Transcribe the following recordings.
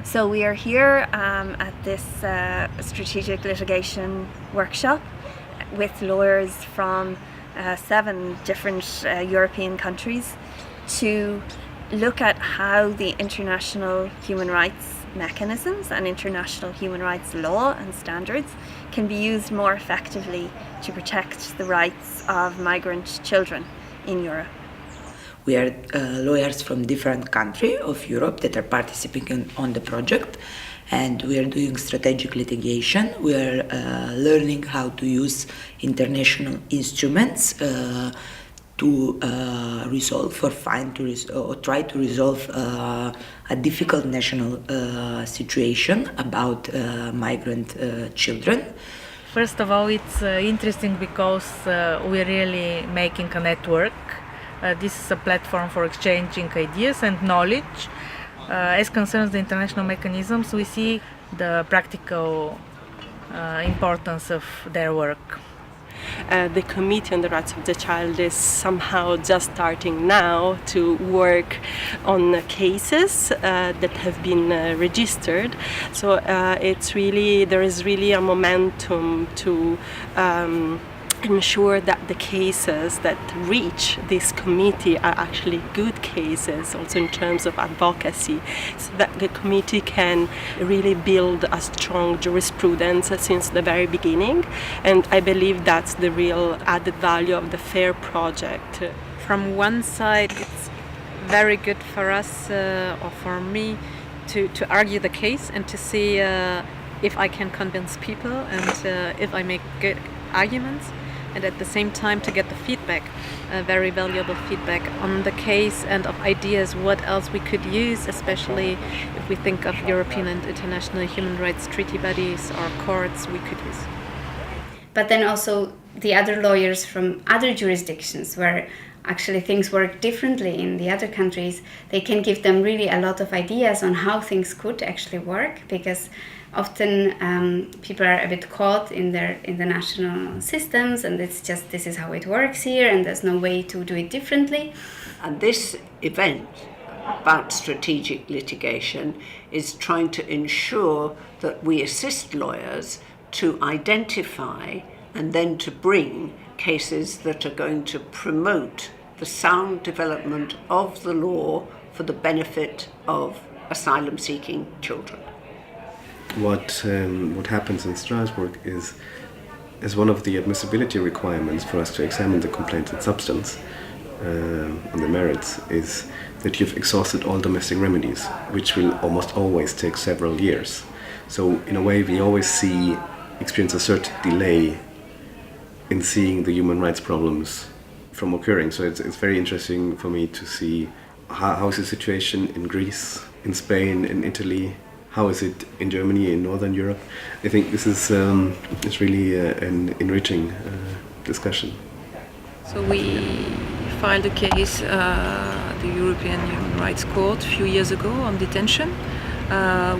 So we are here at this strategic litigation workshop with lawyers from 7 different European countries to look at how the international human rights mechanisms and international human rights law and standards can be used more effectively to protect the rights of migrant children in Europe. We are lawyers from different countries of Europe that are participating on the project, and we are doing strategic litigation. We are learning how to use international instruments to resolve or try to resolve a difficult national situation about migrant children. First of all, it's interesting because we're really making a network. This is a platform for exchanging ideas and knowledge. As concerns the international mechanisms, we see the practical importance of their work. The Committee on the Rights of the Child is somehow just starting now to work on cases that have been registered. So there is really a momentum to ensure that the cases that reach this committee are actually good cases, also in terms of advocacy, so that the committee can really build a strong jurisprudence since the very beginning. And I believe that's the real added value of the FAIR project. From one side, it's very good for us, or for me, to argue the case and to see if I can convince people and if I make good arguments. And at the same time to get the feedback, very valuable feedback on the case and of ideas what else we could use, especially if we think of European and international human rights treaty bodies or courts we could use. But then also the other lawyers from other jurisdictions where actually things work differently in the other countries, they can give them really a lot of ideas on how things could actually work, because often people are a bit caught in the national systems, and it's just this is how it works here and there's no way to do it differently. And this event about strategic litigation is trying to ensure that we assist lawyers to identify and then to bring cases that are going to promote the sound development of the law for the benefit of asylum-seeking children. What happens in Strasbourg is one of the admissibility requirements for us to examine the complaint in substance on the merits is that you've exhausted all domestic remedies, which will almost always take several years. So in a way we always experience a certain delay in seeing the human rights problems from occurring. So it's very interesting for me to see how is the situation in Greece, in Spain, in Italy. How is it in Germany, in Northern Europe? I think this is really an enriching discussion. So we filed a case at the European Human Rights Court a few years ago on detention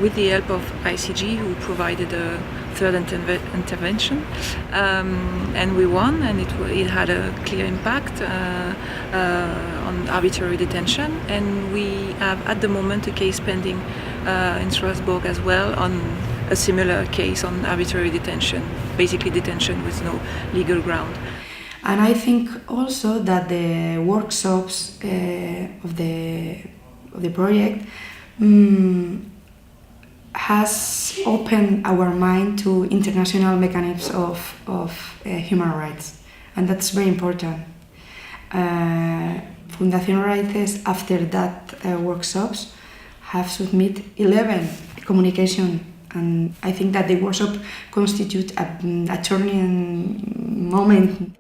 with the help of ICG, who provided a third intervention, and we won, and it had a clear impact on arbitrary detention, and we have at the moment a case pending in Strasbourg as well on a similar case on arbitrary detention, basically detention with no legal ground. And I think also that the workshops of the project has opened our mind to international mechanisms of human rights, and that's very important. Fundación Raíces, after that workshops, have submitted 11 communications, and I think that the workshop constitutes a turning moment.